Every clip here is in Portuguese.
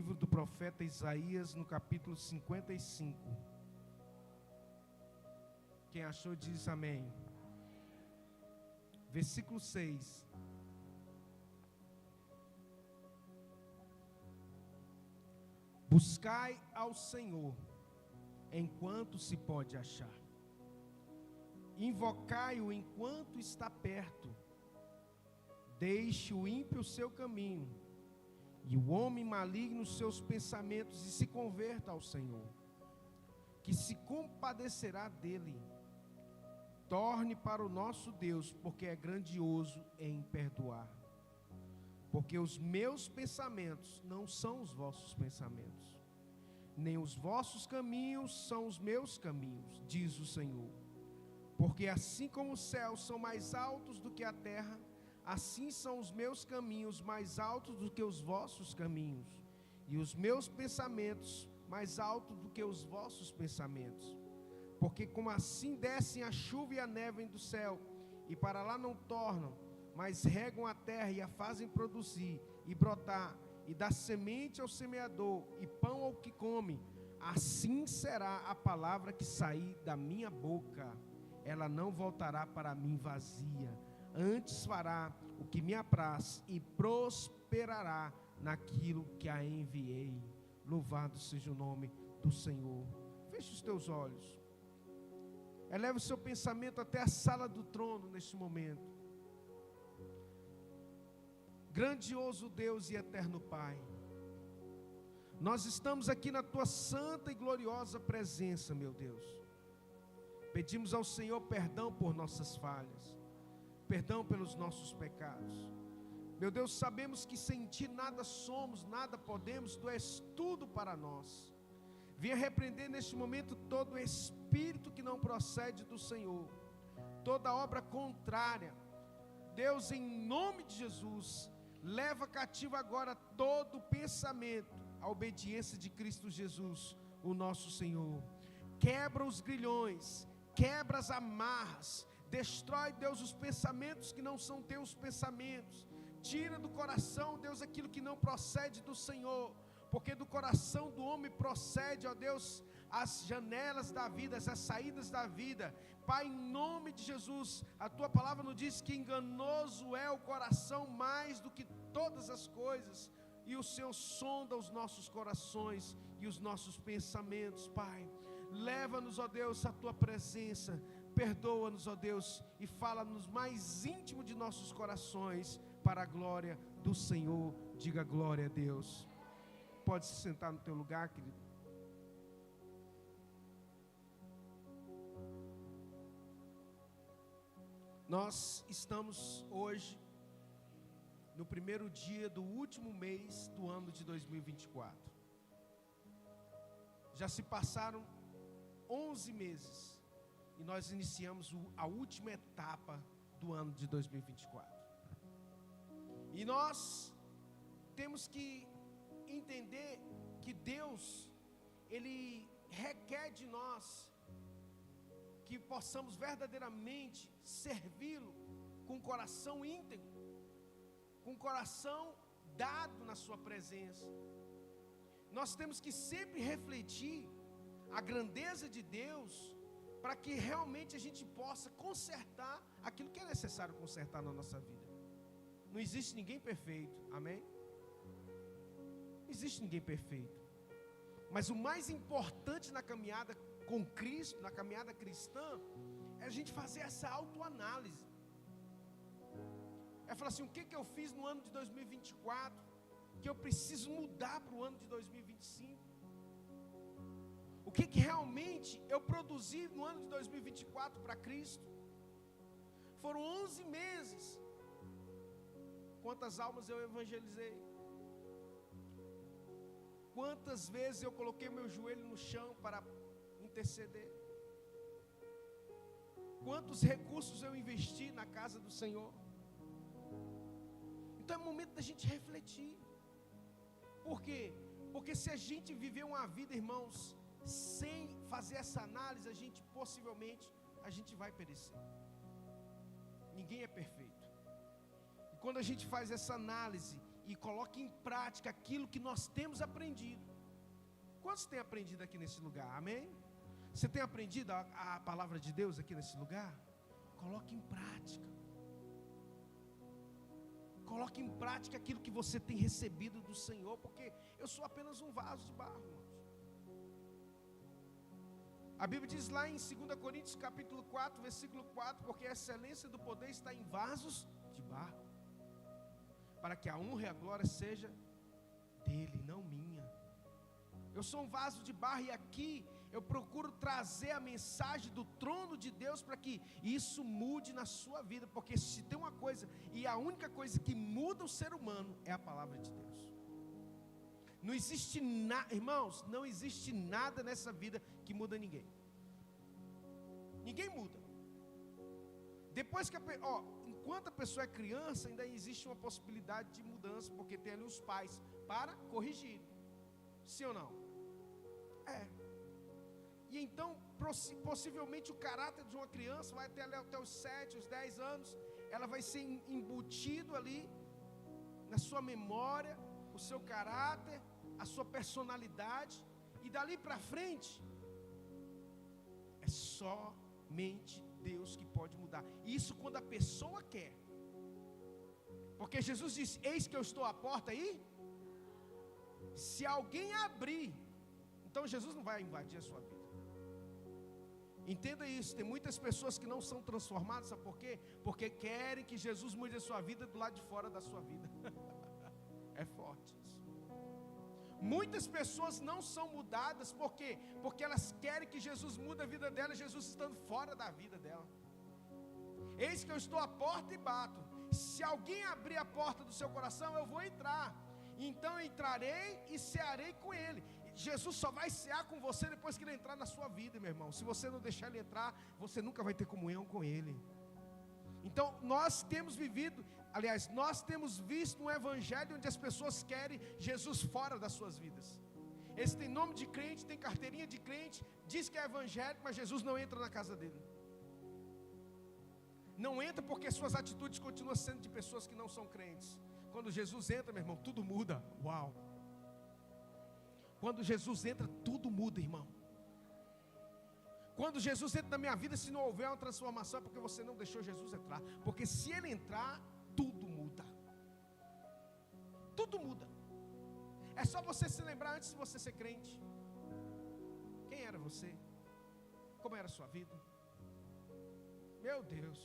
livro do profeta Isaías, no capítulo 55. Quem achou diz amém. Versículo 6. Buscai ao Senhor enquanto se pode achar. Invocai-o enquanto está perto. Deixe o ímpio o seu caminho, e o homem maligno os seus pensamentos, e se converta ao Senhor, que se compadecerá dele. Torne para o nosso Deus, porque é grandioso em perdoar. Porque os meus pensamentos não são os vossos pensamentos, nem os vossos caminhos são os meus caminhos, diz o Senhor. Porque assim como os céus são mais altos do que a terra, assim são os meus caminhos mais altos do que os vossos caminhos, e os meus pensamentos mais altos do que os vossos pensamentos. Porque como assim descem a chuva e a neve do céu, e para lá não tornam, mas regam a terra e a fazem produzir e brotar, e dá semente ao semeador e pão ao que come, assim será a palavra que sair da minha boca. Ela não voltará para mim vazia, antes fará o que me apraz e prosperará naquilo que a enviei. Louvado seja o nome do Senhor. Feche os teus olhos. Eleva o seu pensamento até a sala do trono neste momento. Grandioso Deus e eterno Pai, nós estamos aqui na Tua santa e gloriosa presença, meu Deus. Pedimos ao Senhor perdão por nossas falhas, perdão pelos nossos pecados. Meu Deus, sabemos que sem Ti nada somos, nada podemos, Tu és tudo para nós. Venha repreender neste momento todo espírito que não procede do Senhor, toda obra contrária. Deus, em nome de Jesus, leva cativo agora todo pensamento à obediência de Cristo Jesus, o nosso Senhor. Quebra os grilhões, quebra as amarras, destrói, Deus, os pensamentos que não são teus pensamentos. Tira do coração, Deus, aquilo que não procede do Senhor, porque do coração do homem procede, ó Deus, as janelas da vida, as saídas da vida. Pai, em nome de Jesus, a Tua palavra nos diz que enganoso é o coração mais do que todas as coisas, e o Senhor sonda os nossos corações e os nossos pensamentos. Pai, leva-nos, ó Deus, à Tua presença, perdoa-nos, ó Deus, e fala-nos mais íntimo de nossos corações, para a glória do Senhor. Diga glória a Deus. Pode se sentar no teu lugar, querido. Nós estamos hoje no primeiro dia do último mês do ano de 2024. Já se passaram 11 meses e nós iniciamos a última etapa do ano de 2024. E nós temos que entender que Deus, Ele requer de nós que possamos verdadeiramente servi-lo com coração íntegro, com coração dado na sua presença. Nós temos que sempre refletir a grandeza de Deus, para que realmente a gente possa consertar aquilo que é necessário consertar na nossa vida. Não existe ninguém perfeito, amém? Não existe ninguém perfeito, mas o mais importante na caminhada com Cristo, na caminhada cristã, é a gente fazer essa autoanálise. É falar assim, o que eu fiz no ano de 2024, que eu preciso mudar para o ano de 2025? O que realmente eu produzi no ano de 2024 para Cristo? Foram 11 meses. Quantas almas eu evangelizei? Quantas vezes eu coloquei meu joelho no chão para interceder? Quantos recursos eu investi na casa do Senhor? Então é momento da gente refletir. Por quê? Porque se a gente viver uma vida, irmãos, sem fazer essa análise, possivelmente a gente vai perecer. Ninguém é perfeito. E quando a gente faz essa análise e coloque em prática aquilo que nós temos aprendido. Quantos têm aprendido aqui nesse lugar? Amém? Você tem aprendido a palavra de Deus aqui nesse lugar? Coloque em prática. Coloque em prática aquilo que você tem recebido do Senhor, porque eu sou apenas um vaso de barro, irmãos. A Bíblia diz lá em 2 Coríntios capítulo 4, versículo 4, porque a excelência do poder está em vasos de barro, para que a honra e a glória seja dele, não minha. Eu sou um vaso de barro e aqui eu procuro trazer a mensagem do trono de Deus para que isso mude na sua vida, porque se tem uma coisa, e a única coisa que muda o ser humano é a palavra de Deus. Não existe nada, irmãos, não existe nada nessa vida que muda ninguém. Ninguém muda. Depois que enquanto a pessoa é criança, ainda existe uma possibilidade de mudança, porque tem ali os pais para corrigir. Sim ou não? É. E então, possivelmente o caráter de uma criança vai até os 7, os 10 anos, ela vai ser embutido ali na sua memória, o seu caráter, a sua personalidade, e dali para frente é somente Deus que pode mudar. Isso quando a pessoa quer. Porque Jesus disse: eis que eu estou à porta aí. Se alguém abrir, então Jesus não vai invadir a sua vida. Entenda isso, tem muitas pessoas que não são transformadas, sabe por quê? Porque querem que Jesus mude a sua vida do lado de fora da sua vida. É forte isso. Muitas pessoas não são mudadas, por quê? Porque elas querem que Jesus mude a vida dela, Jesus estando fora da vida dela. Eis que eu estou à porta e bato. Se alguém abrir a porta do seu coração, eu vou entrar. Então eu entrarei e cearei com ele. Jesus só vai cear com você depois que ele entrar na sua vida, meu irmão. Se você não deixar ele entrar, você nunca vai ter comunhão com ele. Então nós temos vivido, aliás, nós temos visto um evangelho onde as pessoas querem Jesus fora das suas vidas. Esse tem nome de crente, tem carteirinha de crente, diz que é evangélico, mas Jesus não entra na casa dele. Não entra porque suas atitudes continuam sendo de pessoas que não são crentes. Quando Jesus entra, meu irmão, tudo muda. Uau! Quando Jesus entra, tudo muda, irmão. Quando Jesus entra na minha vida, se não houver uma transformação, é porque você não deixou Jesus entrar. Porque se ele entrar, tudo muda. Tudo muda. É só você se lembrar antes de você ser crente. Quem era você? Como era a sua vida? Meu Deus.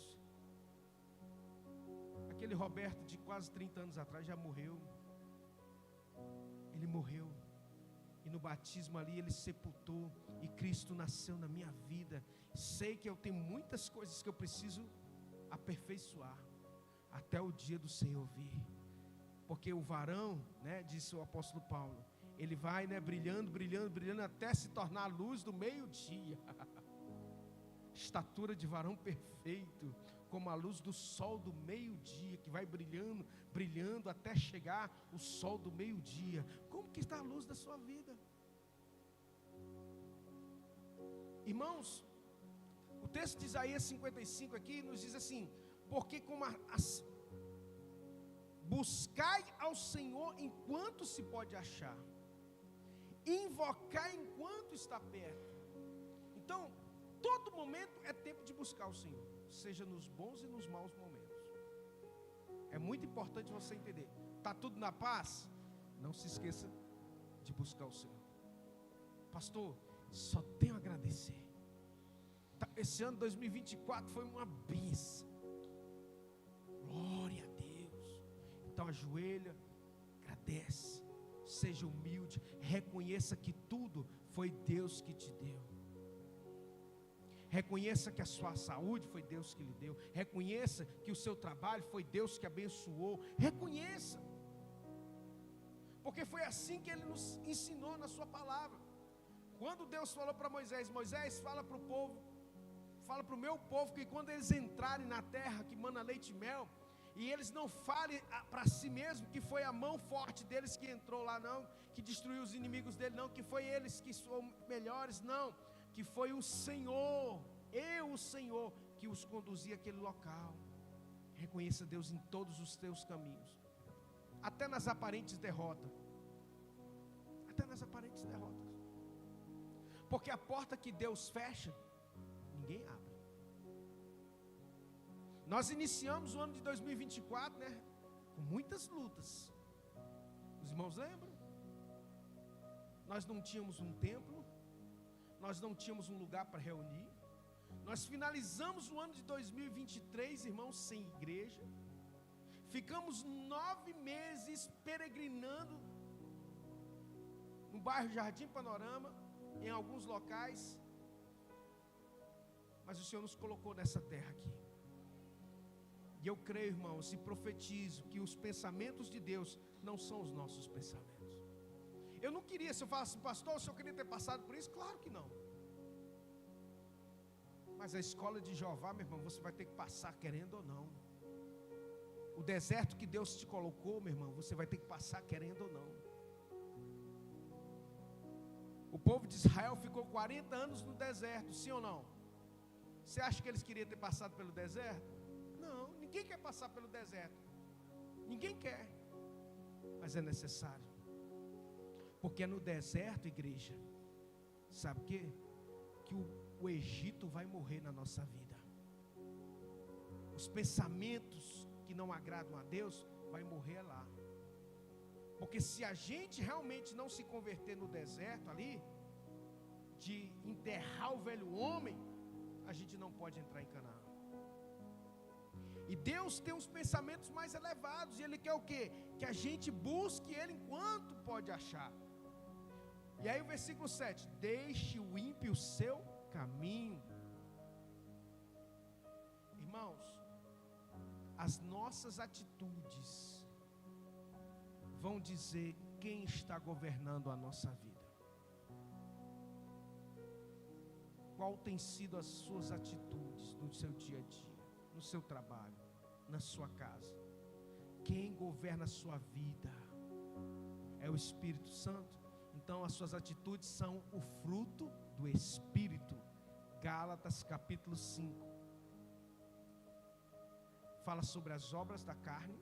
Aquele Roberto de quase 30 anos atrás já morreu. Ele morreu. E no batismo ali ele sepultou. E Cristo nasceu na minha vida. Sei que eu tenho muitas coisas que eu preciso aperfeiçoar até o dia do Senhor vir. Porque o varão, né, disse o apóstolo Paulo, ele vai, né, brilhando, brilhando, brilhando até se tornar a luz do meio-dia. Estatura de varão perfeito, como a luz do sol do meio-dia, que vai brilhando, brilhando até chegar o sol do meio-dia. Como que está a luz da sua vida? Irmãos, o texto de Isaías 55 aqui nos diz assim: porque como buscai ao Senhor enquanto se pode achar, invocar enquanto está perto. Então, todo momento é tempo de buscar o Senhor, seja nos bons e nos maus momentos. É muito importante você entender. Está tudo na paz? Não se esqueça de buscar o Senhor. Pastor, só tenho a agradecer. Esse ano 2024 foi uma bênção. Glória a Deus. Então ajoelha, agradece, seja humilde, reconheça que tudo foi Deus que te deu. Reconheça que a sua saúde foi Deus que lhe deu. Reconheça que o seu trabalho foi Deus que abençoou. Reconheça. Porque foi assim que Ele nos ensinou na sua palavra. Quando Deus falou para Moisés: Moisés, fala para o povo, fala para o meu povo, que quando eles entrarem na terra que mana leite e mel, e eles não falem para si mesmo que foi a mão forte deles que entrou lá, não, que destruiu os inimigos dele, não, que foi eles que são melhores, não, que foi o Senhor, o Senhor, que os conduzia àquele local. Reconheça Deus em todos os teus caminhos. até nas aparentes derrotas. Até nas aparentes derrotas. Porque a porta que Deus fecha, ninguém abre. Nós iniciamos o ano de 2024, né, com muitas lutas. Os irmãos lembram? Nós não tínhamos um templo, nós não tínhamos um lugar para reunir. Nós finalizamos o ano de 2023, irmãos, sem igreja. Ficamos 9 meses peregrinando no bairro Jardim Panorama, em alguns locais. Mas o Senhor nos colocou nessa terra aqui. E eu creio, irmãos, e profetizo que os pensamentos de Deus não são os nossos pensamentos. Eu não queria, se eu falasse assim, pastor, o senhor queria ter passado por isso? Claro que não. Mas a escola de Jeová, meu irmão, você vai ter que passar querendo ou não. O deserto que Deus te colocou, meu irmão, você vai ter que passar querendo ou não. O povo de Israel ficou 40 anos no deserto, sim ou não? Você acha que eles queriam ter passado pelo deserto? Não, ninguém quer passar pelo deserto. Ninguém quer. Mas é necessário. Porque é no deserto, igreja, sabe o quê? Que o Egito vai morrer na nossa vida. Os pensamentos que não agradam a Deus vai morrer lá. Porque se a gente realmente não se converter no deserto ali, de enterrar o velho homem, a gente não pode entrar em Canaã. E Deus tem os pensamentos mais elevados, e Ele quer o quê? Que a gente busque Ele enquanto pode achar. E aí o versículo 7, deixe o ímpio o seu caminho. Irmãos, as nossas atitudes vão dizer quem está governando a nossa vida. Qual tem sido as suas atitudes no seu dia a dia, no seu trabalho, na sua casa? Quem governa a sua vida é o Espírito Santo. Então as suas atitudes são o fruto do Espírito. Gálatas capítulo 5 fala sobre as obras da carne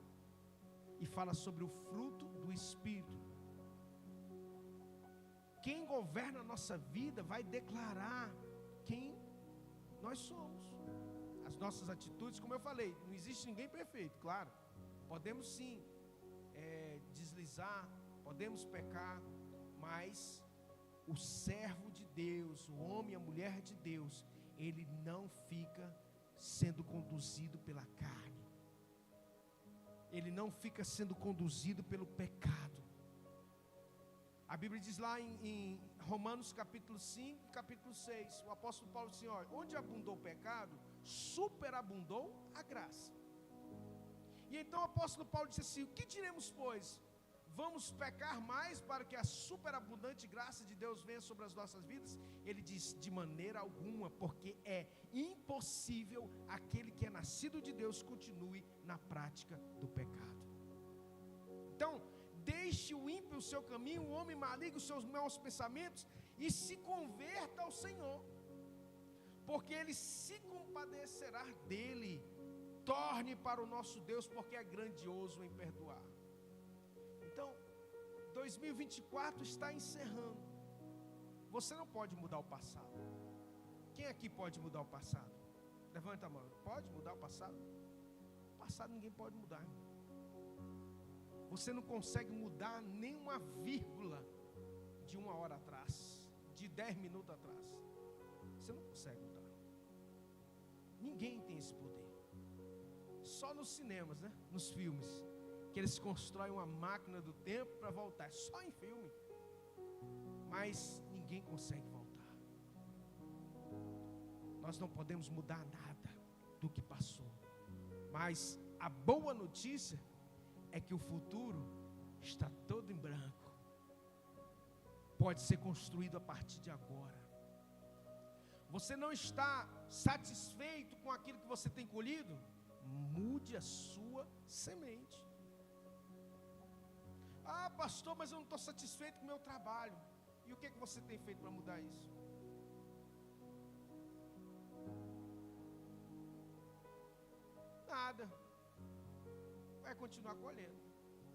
e fala sobre o fruto do Espírito. Quem governa a nossa vida vai declarar quem nós somos. As nossas atitudes, como eu falei, não existe ninguém perfeito, claro. Podemos sim deslizar, podemos pecar, mas o servo de Deus, o homem e a mulher de Deus, ele não fica sendo conduzido pela carne. Ele não fica sendo conduzido pelo pecado. A Bíblia diz lá em Romanos capítulo 5, capítulo 6, o apóstolo Paulo diz assim, olha, onde abundou o pecado, superabundou a graça. E então o apóstolo Paulo disse assim, o que diremos, pois? Vamos pecar mais para que a superabundante graça de Deus venha sobre as nossas vidas? Ele diz, de maneira alguma, porque é impossível aquele que é nascido de Deus continue na prática do pecado. Então, deixe o ímpio o seu caminho, o homem maligno os seus maus pensamentos e se converta ao Senhor, porque Ele se compadecerá dele. Torne para o nosso Deus, porque é grandioso em perdoar. Então, 2024 está encerrando. Você não pode mudar o passado. Quem aqui pode mudar o passado? Levanta a mão. Pode mudar o passado? O passado ninguém pode mudar, irmão. Você não consegue mudar nem uma vírgula de uma hora atrás, de 10 minutos atrás. Você não consegue mudar. Ninguém tem esse poder. Só nos cinemas, né? Nos filmes, que eles constroem uma máquina do tempo para voltar. Só em filme. Mas ninguém consegue voltar. Nós não podemos mudar nada do que passou. Mas a boa notícia é que o futuro está todo em branco. Pode ser construído a partir de agora. Você não está satisfeito com aquilo que você tem colhido? Mude a sua semente. Ah, pastor, mas eu não estou satisfeito com o meu trabalho. E o que você tem feito para mudar isso? Nada. Vai continuar colhendo.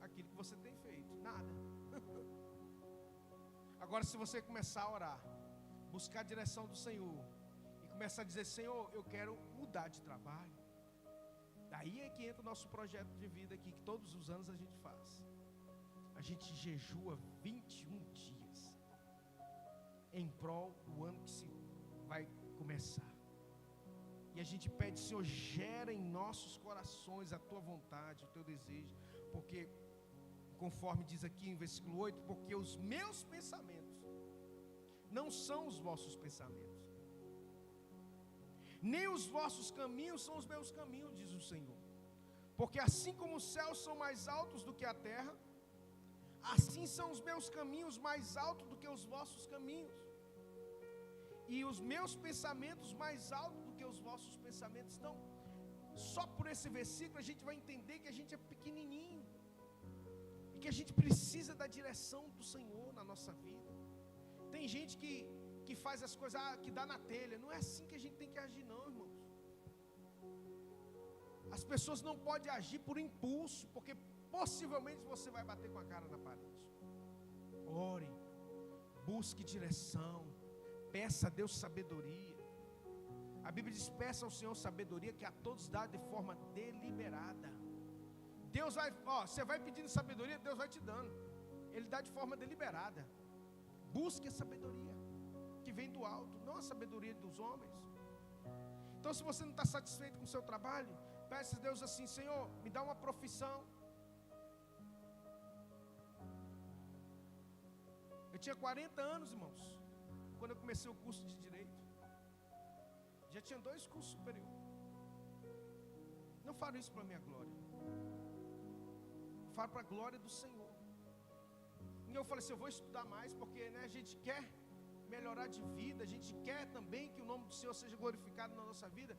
aquilo que você tem feito? Nada. Agora, se você começar a orar, buscar a direção do Senhor, e começar a dizer: Senhor, eu quero mudar de trabalho. Daí é que entra o nosso projeto de vida aqui, que todos os anos a gente faz. A gente jejua 21 dias em prol do ano que se vai começar. E a gente pede: Senhor, gera em nossos corações a tua vontade, o teu desejo. Porque, conforme diz aqui em versículo 8, porque os meus pensamentos não são os vossos pensamentos, nem os vossos caminhos são os meus caminhos, diz o Senhor. Porque assim como os céus são mais altos do que a terra, assim são os meus caminhos mais altos do que os vossos caminhos, e os meus pensamentos mais altos do que os vossos pensamentos. Então, só por esse versículo a gente vai entender que a gente é pequenininho, e que a gente precisa da direção do Senhor na nossa vida. Tem gente que faz as coisas, que dá na telha. Não é assim que a gente tem que agir, não, irmãos. As pessoas não podem agir por impulso, porque possivelmente você vai bater com a cara na parede. Ore, busque direção, peça a Deus sabedoria. A Bíblia diz: peça ao Senhor sabedoria, que a todos dá de forma deliberada. Deus vai, você vai pedindo sabedoria, Deus vai te dando. Ele dá de forma deliberada. Busque a sabedoria que vem do alto, não a sabedoria dos homens. Então, se você não está satisfeito com o seu trabalho, peça a Deus assim: Senhor, me dá uma profissão. Eu tinha 40 anos, irmãos, quando eu comecei o curso de Direito. Já tinha 2 cursos superiores. Não falo isso para a minha glória, falo para a glória do Senhor. E eu falei assim: eu vou estudar mais, porque a gente quer melhorar de vida, a gente quer também que o nome do Senhor seja glorificado na nossa vida.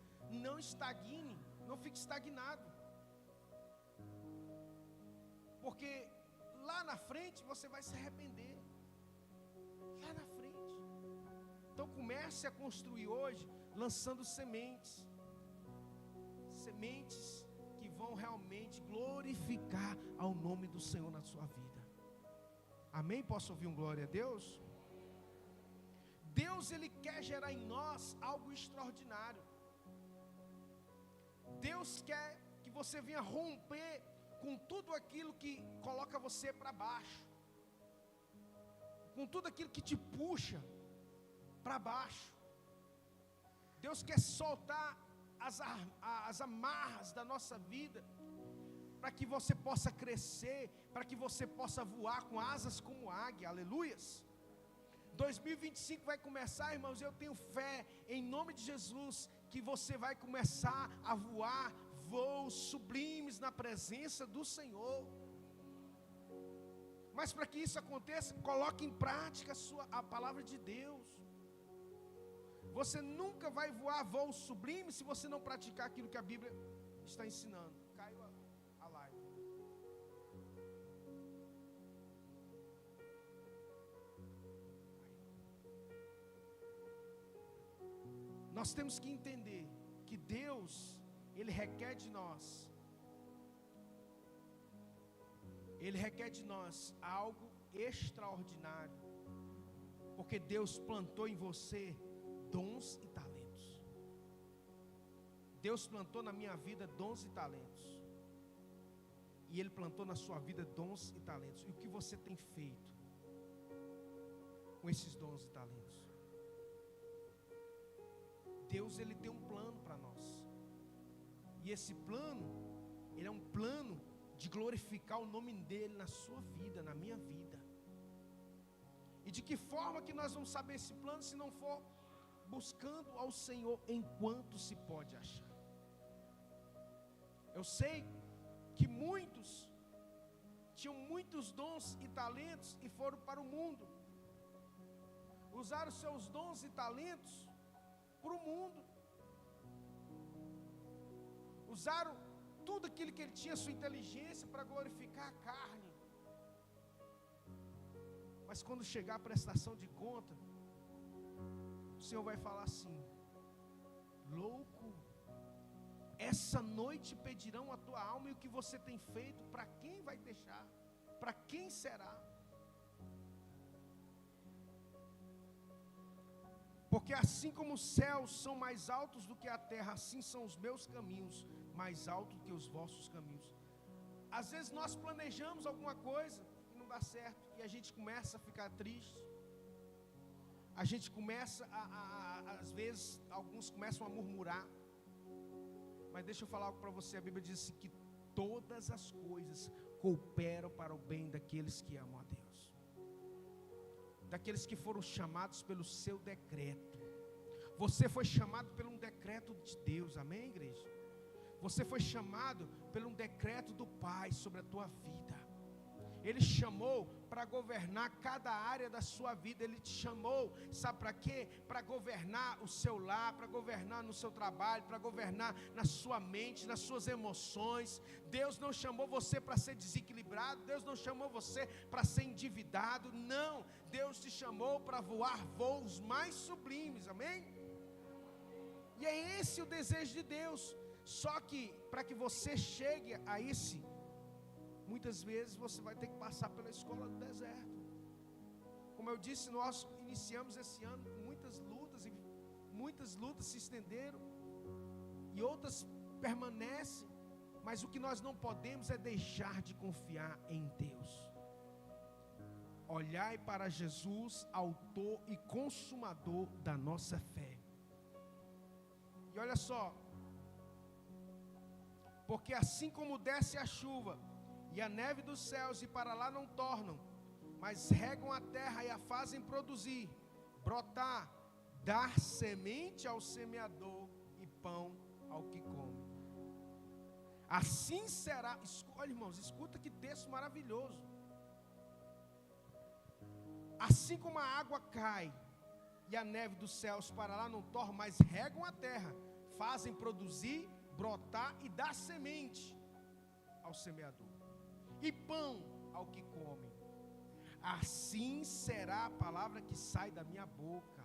Não estagne, não fique estagnado, porque lá na frente você vai se arrepender. Lá na frente. Então comece a construir hoje, lançando sementes que vão realmente glorificar ao nome do Senhor na sua vida. Amém? Posso ouvir um glória a Deus? Deus, Ele quer gerar em nós algo extraordinário. Deus quer que você venha romper com tudo aquilo que coloca você para baixo, com tudo aquilo que te puxa para baixo. Deus quer soltar as amarras da nossa vida, para que você possa crescer, para que você possa voar com asas como águia. Aleluias. 2025 vai começar, irmãos. Eu tenho fé, em nome de Jesus, que você vai começar a voar voos sublimes na presença do Senhor. Mas para que isso aconteça, coloque em prática a palavra de Deus. Você nunca vai voar voos sublimes se você não praticar aquilo que a Bíblia está ensinando. Caiu a live. Nós temos que entender que Deus, Ele requer de nós, algo extraordinário, porque Deus plantou em você dons e talentos. Deus plantou na minha vida dons e talentos, e Ele plantou na sua vida dons e talentos. E o que você tem feito com esses dons e talentos? Deus, Ele tem um plano para nós, e esse plano, ele é um plano de glorificar o nome dEle na sua vida, na minha vida. E de que forma que nós vamos saber esse plano, se não for buscando ao Senhor enquanto se pode achar? Eu sei que muitos tinham muitos dons e talentos e foram para o mundo, usaram seus dons e talentos para o mundo, usaram tudo aquilo que ele tinha, sua inteligência, para glorificar a carne. Mas quando chegar a prestação de conta, o Senhor vai falar assim: louco, essa noite pedirão a tua alma, e o que você tem feito, para quem vai deixar? Para quem será? Porque assim como os céus são mais altos do que a terra, assim são os meus caminhos mais altos do que os vossos caminhos. Às vezes nós planejamos alguma coisa e não dá certo, e a gente começa a ficar triste. A gente começa às vezes, alguns começam a murmurar. Mas deixa eu falar algo para você. A Bíblia diz assim, que todas as coisas cooperam para o bem daqueles que amam a Deus, daqueles que foram chamados pelo seu decreto. Você foi chamado por um decreto de Deus, amém, igreja? Você foi chamado por um decreto do Pai sobre a tua vida. Ele chamou para governar cada área da sua vida. Ele te chamou, sabe para quê? Para governar o seu lar, para governar no seu trabalho, para governar na sua mente, nas suas emoções. Deus não chamou você para ser desequilibrado, Deus não chamou você para ser endividado, não. Deus te chamou para voar voos mais sublimes, amém? E é esse o desejo de Deus. Só que, para que você chegue a esse, muitas vezes você vai ter que passar pela escola do deserto. Como eu disse, nós iniciamos esse ano com muitas lutas, e muitas lutas se estenderam, e outras permanecem, mas o que nós não podemos é deixar de confiar em Deus. Olhai para Jesus, autor e consumador da nossa fé. E olha só, porque assim como desce a chuva e a neve dos céus e para lá não tornam, mas regam a terra e a fazem produzir, brotar, dar semente ao semeador e pão ao que come. Assim será, olha irmãos, escuta que texto maravilhoso. Assim como a água cai e a neve dos céus para lá não torna, mas regam a terra, fazem produzir, brotar e dar semente ao semeador e pão ao que come, assim será a palavra que sai da minha boca.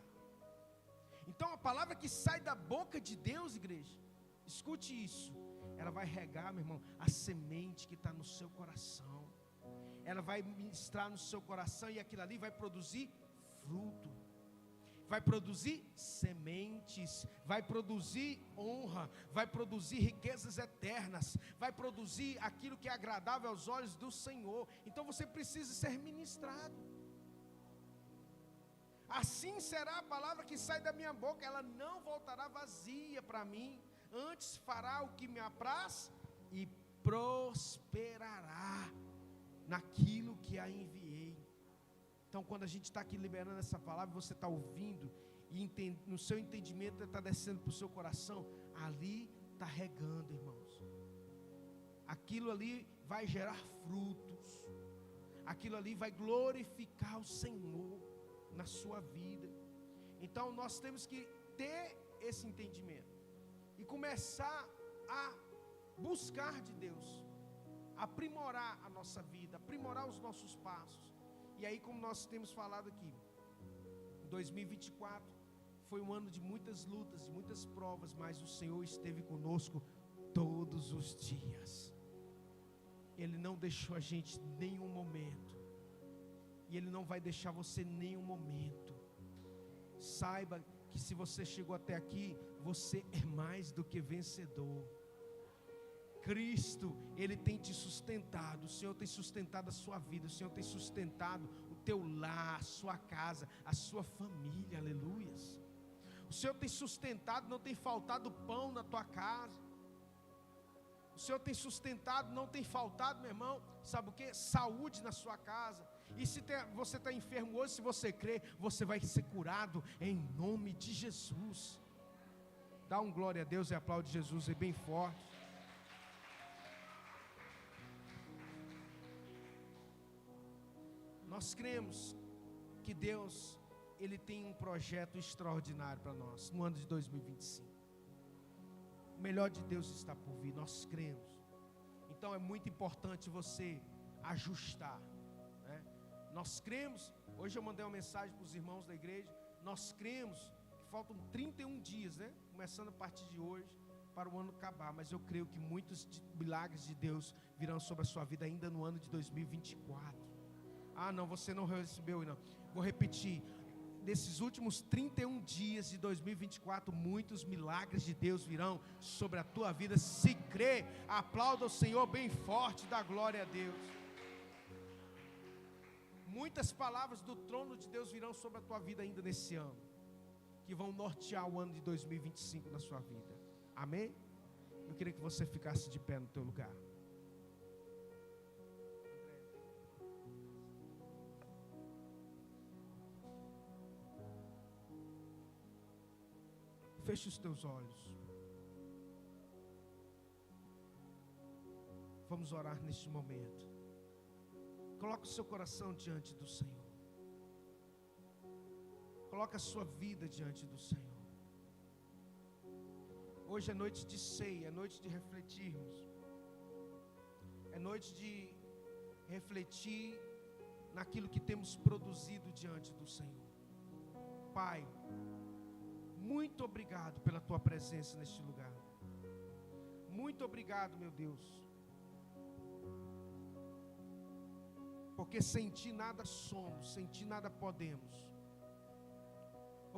Então a palavra que sai da boca de Deus, igreja, escute isso, ela vai regar, meu irmão, a semente que está no seu coração. Ela vai ministrar no seu coração, e aquilo ali vai produzir fruto, vai produzir sementes, vai produzir honra, vai produzir riquezas eternas, vai produzir aquilo que é agradável aos olhos do Senhor. Então você precisa ser ministrado. Assim será a palavra que sai da minha boca, ela não voltará vazia para mim, antes fará o que me apraz e prosperará naquilo que a enviei. Então, quando a gente está aqui liberando essa palavra, você está ouvindo, e no seu entendimento está descendo para o seu coração, ali está regando, irmãos. Aquilo ali vai gerar frutos, aquilo ali vai glorificar o Senhor na sua vida. Então, nós temos que ter esse entendimento e começar a buscar de Deus, aprimorar a nossa vida, aprimorar os nossos passos. E aí, como nós temos falado aqui, 2024 foi um ano de muitas lutas, de muitas provas, mas o Senhor esteve conosco todos os dias. Ele não deixou a gente nenhum momento, e Ele não vai deixar você nenhum momento. Saiba que se você chegou até aqui, você é mais do que vencedor. Cristo, Ele tem te sustentado, o Senhor tem sustentado a sua vida, o Senhor tem sustentado o teu lar, a sua casa, a sua família, aleluias. O Senhor tem sustentado, não tem faltado pão na tua casa. O Senhor tem sustentado, não tem faltado, meu irmão, sabe o que? Saúde na sua casa. E se você está enfermo hoje, se você crer, você vai ser curado em nome de Jesus. Dá um glória a Deus e aplaude Jesus aí bem forte. Nós cremos que Deus, Ele tem um projeto extraordinário para nós no ano de 2025. O melhor de Deus está por vir, nós cremos. Então é muito importante você ajustar, né? Nós cremos, hoje eu mandei uma mensagem para os irmãos da igreja, nós cremos que faltam 31 dias, né? Começando a partir de hoje, para o ano acabar, mas eu creio que muitos milagres de Deus virão sobre a sua vida ainda no ano de 2024. Ah, não, você não recebeu, não. Vou repetir. Nesses últimos 31 dias de 2024, muitos milagres de Deus virão sobre a tua vida. Se crê, aplauda o Senhor bem forte, dá glória a Deus. Muitas palavras do trono de Deus virão sobre a tua vida ainda nesse ano, que vão nortear o ano de 2025 na sua vida. Amém? Eu queria que você ficasse de pé no teu lugar. Feche os teus olhos. Vamos orar neste momento. Coloque o seu coração diante do Senhor. Coloque a sua vida diante do Senhor. Hoje é noite de ceia, é noite de refletirmos. É noite de refletir naquilo que temos produzido diante do Senhor. Pai, muito obrigado pela tua presença neste lugar. Muito obrigado, meu Deus. Porque sem ti nada somos, sem ti nada podemos.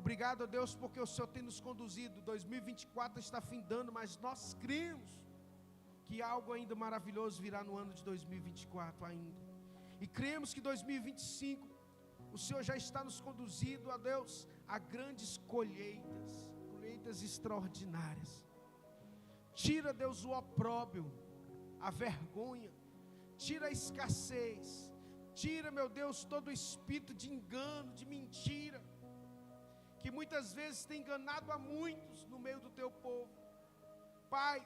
Obrigado, Deus, porque o Senhor tem nos conduzido. 2024 está findando, mas nós cremos que algo ainda maravilhoso virá no ano de 2024 ainda. E cremos que 2025 o Senhor já está nos conduzindo, a Deus, a grandes colheitas extraordinárias. Tira, Deus, o opróbrio, a vergonha, tira a escassez, tira, meu Deus, todo o espírito de engano, de mentira, que muitas vezes tem enganado a muitos no meio do teu povo. Pai,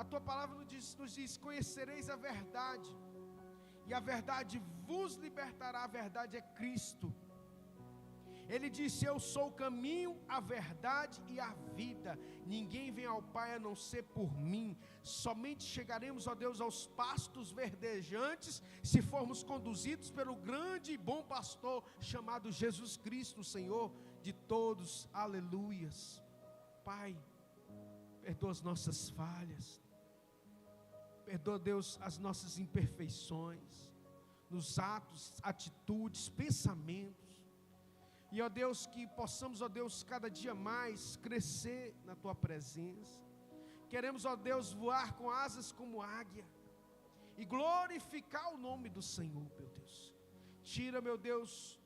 a tua palavra nos diz: conhecereis a verdade, e a verdade vos libertará. A verdade é Cristo. Ele disse: eu sou o caminho, a verdade e a vida. Ninguém vem ao Pai a não ser por mim. Somente chegaremos, ó Deus, aos pastos verdejantes se formos conduzidos pelo grande e bom pastor chamado Jesus Cristo, Senhor de todos. Aleluias. Pai, perdoa as nossas falhas. Perdoa, Deus, as nossas imperfeições, nos atos, atitudes, pensamentos. E, ó Deus, que possamos, ó Deus, cada dia mais crescer na tua presença. Queremos, ó Deus, voar com asas como águia e glorificar o nome do Senhor, meu Deus. Tira, meu Deus,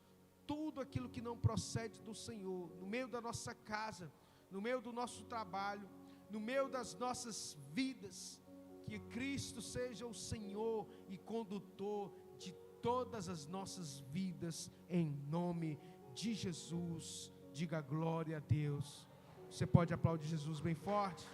tudo aquilo que não procede do Senhor, no meio da nossa casa, no meio do nosso trabalho, no meio das nossas vidas. Que Cristo seja o Senhor e condutor de todas as nossas vidas, em nome de Jesus. Diga glória a Deus. Você pode aplaudir Jesus bem forte?